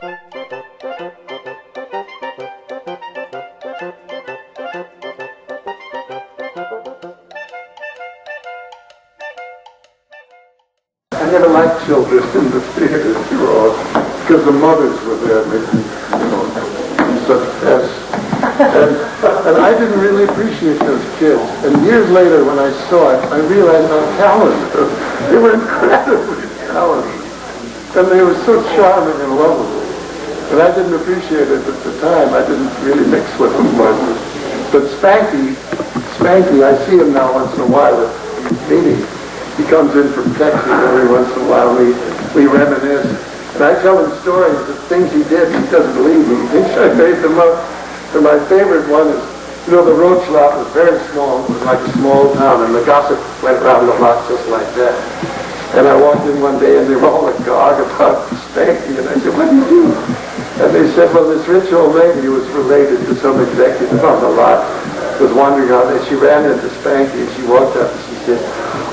I never liked children in the theater because the mothers were there making, such pests. And I didn't really appreciate those kids. And years later, when I saw it, I realized how talented they were. Incredibly talented. And they were so charming and lovable. And I didn't appreciate it at the time. I didn't really mix with them much. But Spanky, I see him now once in a while at meetings. He comes in from Texas every once in a while. We reminisce. And I tell him stories of things he did. He doesn't believe me. He thinks I made them up. And my favorite one is, the roach lot was very small. It was like a small town. And the gossip went around the lot just like that. And I walked in one day and they were all agog about Spanky. And I said, what do you do? And they said, well, this rich old lady who was related to some executive on the lot was wandering out. And she ran into Spanky and she walked up and she said,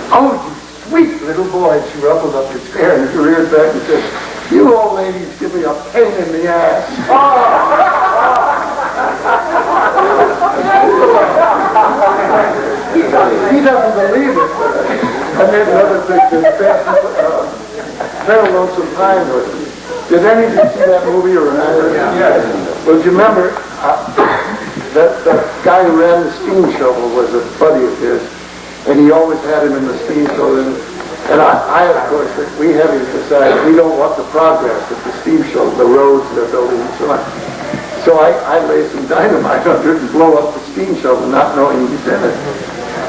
oh, you sweet little boy. And she ruffled up his hair and he reared back and said, you old ladies give me a pain in the ass. He doesn't believe it. And then another thing, Colonel Lonesome Pine. Did any of you see that movie or remember it? Yes. Well, do you remember that guy who ran the steam shovel was a buddy of his, and he always had him in the steam shovel. And I, of course, we have decided we don't want the progress of the steam shovel, the roads they're building and so on. So I laid some dynamite under it and blow up the steam shovel, not knowing he did it.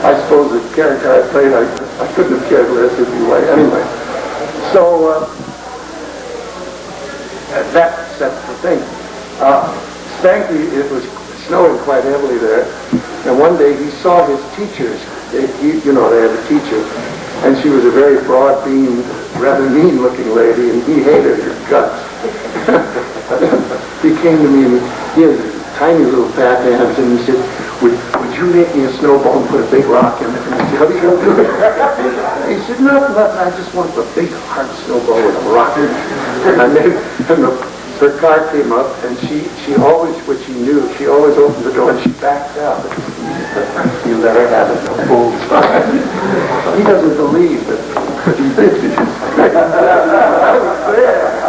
I suppose the character I played, I couldn't have cared less if he was. Anyway, so that's the thing. Spanky, it was snowing quite heavily there, and one day he saw his teachers. They had a teacher, and she was a very broad-beamed, rather mean-looking lady, and he hated her guts. He came to me and he had tiny little fat hands, and he said, would you make me a snowball and put a big rock in it? And I said, how are you going to do it? He said, nothing, I just want a big hard snowball with a rock in it. And her car came up, and she always, what she knew, she always opened the door and she backed out. You let her have it, no fools. He doesn't believe that he did it. I was there.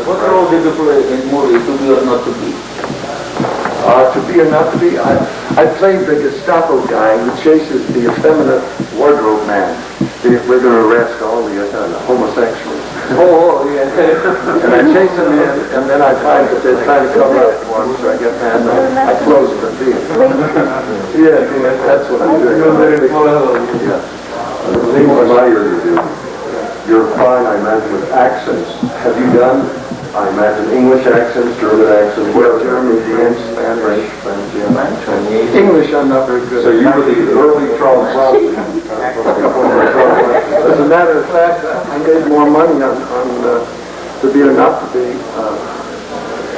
What role did you play in movie To Be or Not to Be? To Be or Not to Be? I played the Gestapo guy who chases the effeminate wardrobe man. We're going to arrest all the homosexuals. Oh, yeah. And I chase them in, and then I find that they're trying to cover up for them, so I get mad and I close the theater. Yeah, that's what I'm doing. Yeah. The thing what I hear you do, you're fine, I imagine, with accents. Have you done, I imagine, English accents, German accents? Well, German, French, Spanish, Chinese. English I'm not very good at. So you were the early Charles Bronson. As a matter of fact, I made more money on To Be or Not to Be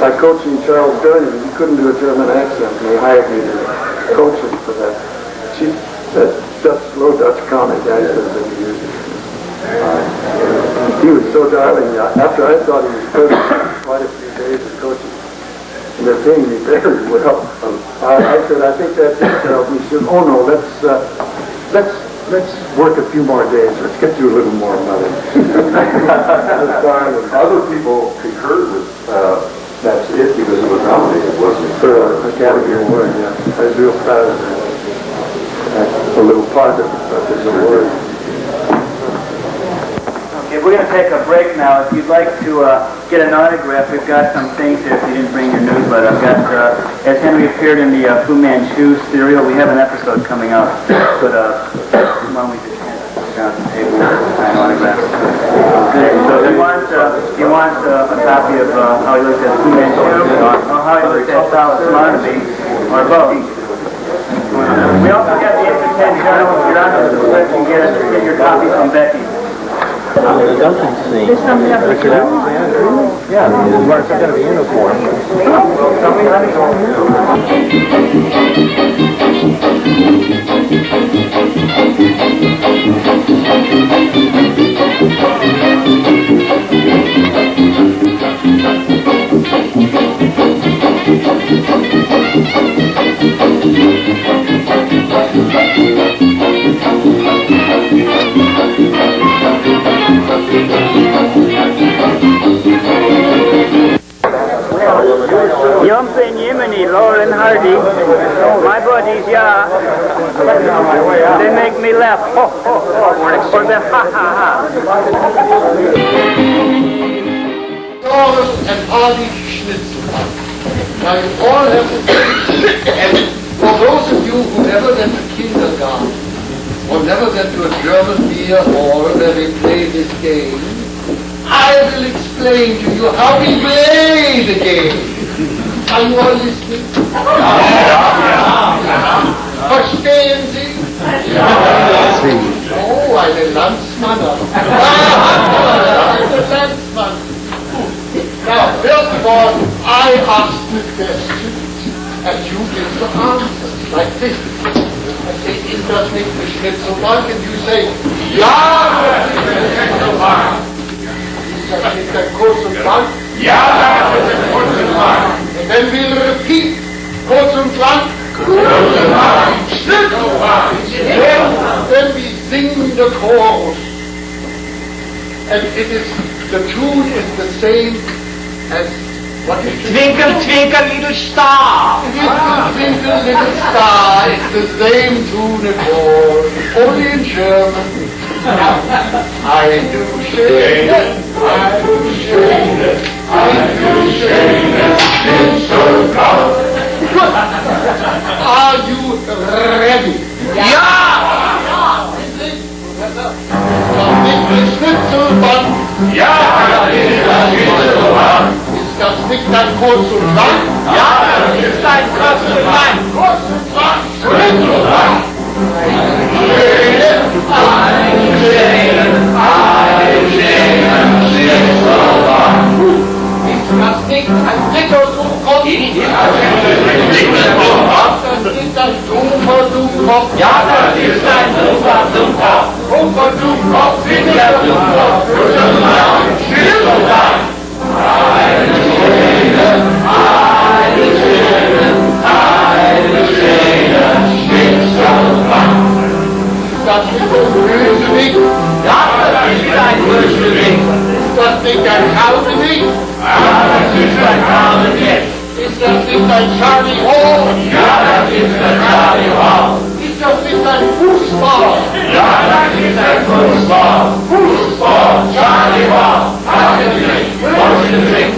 by coaching Charles Gurney. He couldn't do a German accent, and he hired me to coach him for that. That low Dutch comic accent that he used. He was so darling. After I thought he was perfect, quite a few days of coaching, and they're paying me very well. I said, I think that's it, Charles. He said, oh no, let's work a few more days. Let's get you a little more money. Other people concurred with that's it because it was nominated, wasn't it? For an Academy Award, yeah. I was real proud of that. That's a little part of this award. Okay, we're going to take a break now. If you'd like to get an autograph, we've got some things here. If you didn't bring your newsletter, I've got, as Henry appeared in the Fu Manchu serial, we have an episode coming out. But why don't we just down at the table and sign autographs? So he wants a copy of how he looked at Fu Manchu, or how he looked at Sal Smarnaby, or both. We also got the Internet Journal. If you're on the list, you can get your copy from Becky. The Duncan scene. Richard Alexander. Yeah, Mark's got to be uniform. Tell me me laugh. Ho, ho, ho. Or the ha, ha, ha. Laurel and Hardy Schnitzelbank. Now you all have to think, and for those of you who never went to kindergarten, or never went to a German beer hall where they play this game, I will explain to you how we play the game. Are you all listening? Verstehen Sie? Oh, eine Landsmann. Eine Landsmann. Now, first of all, I ask the questions, and you give the answers, like this. I say, is das nicht the Schnitzelbank? And you say, ja, das ist the Schnitzelbank. Is das nicht der Kurz und Lang? Ja, das ist der Kurz und Lang. And then we'll repeat, Kurz und Lang, Schnitzelbank. Then we sing the chorus. And it is, the tune is the same as, what is it? Twinkle, twinkle, little star. It is the Twinkle Little Star. It's the same tune at all, only in German. I do schöne, I do schöne, I do schöne, Schnitzelbank. Are you ready? Ja! Das ist die Schnitzelbank. Ja, das ist das Schnitzelbank. Ist das nicht ein Kurz und Lang? Ja, das ist ein Kurz und Lang. Kurz und Lang. Schnitzelbank. Ist das nicht ein Dicker Dummkopf? Ist das nicht ein dummer Dummkopf? Ja, das ist ein super Dummkopf. Dummer Dummkopf, Der Dummkopf, Schnitzelbank. ist das nicht ein Bösewicht? Ja, das ist ein Bösewicht. Ist das nicht ein Kaudewicht? Ja, das ist ein Kaudewicht. Ist das nicht ein Charlie Hall? Ja, das ist ein Charlie Hall. Ist das nicht ein Fußball? Ja, das ist ein Fußball. Fußball, Charlie Hall. Kaudewicht, Bösewicht,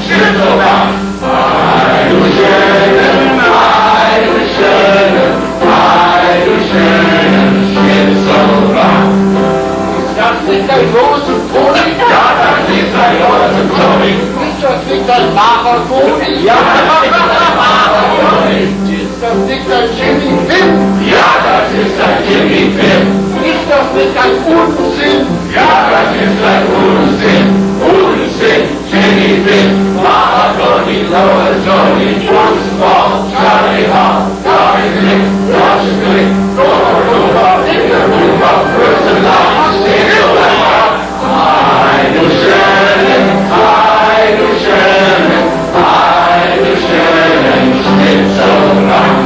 Schnitzelbank. Ei, du schönen, ei, du schönen, ei, du schönen Schnitzelbank. Ist das nicht ein Rosenkönig? Ja, das ist ein Rosenkönig. Ist das nicht ein Macherkönig? Ja, das ist ein Macherkönig. Ist das nicht ein Jimmy Pim? Ja, das ist ein Jimmy Pim. Ist das nicht ein Unsinn? Ja, das ist ein Unsinn. Unsinn, Jimmy Pim, Macherkönig, Laurel, Johnny, Fußball, Charlie Hall, Kaudewicht, Bösewicht, Dummkopf, Dummkopf, Bösewicht, Schnitzelbank. Ei, du schönen, ei, du schönen, ei, du schönen Schnitzelbank.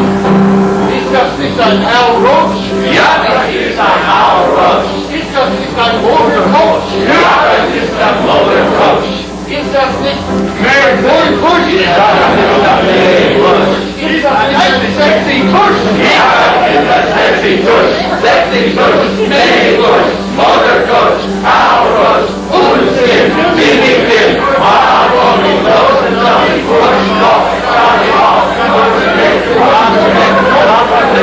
Ist das nicht ein Herr Roach? Ja, das ist ein Auerwurst. Ist das nicht ein Modecoach? Ja, das ist ein Modecoach. Ist das nicht Mehlwurst. Ja, das ist ein Mehlwurst. Ist das nicht ein sexy Tusch? Ja, das ist ein sexy Tusch. Sexy Tusch, Mehlwurst, Modecoach, Auerwurst, Unsinn, Jimmy Pim, Macherkönig, Laurel, Johnny, Fußball, Charlie Hall, Bösewicht, Bösewicht,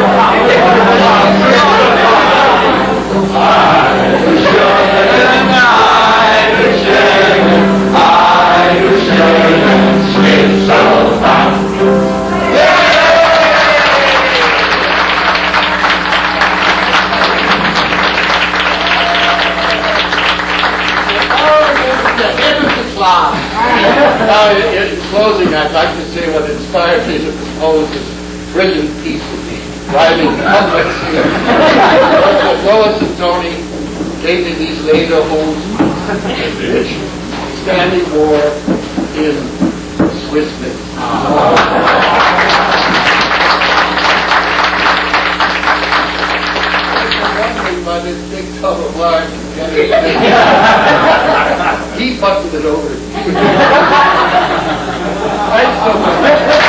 Now, in closing, I'd like to say what inspired me to compose this brilliant piece of the rhyming couplets here. Lois and Tony gave me these later holes, which Stanley wore in Swiss Miss. By this big tub of wine, he buttoned it over. Thanks so much.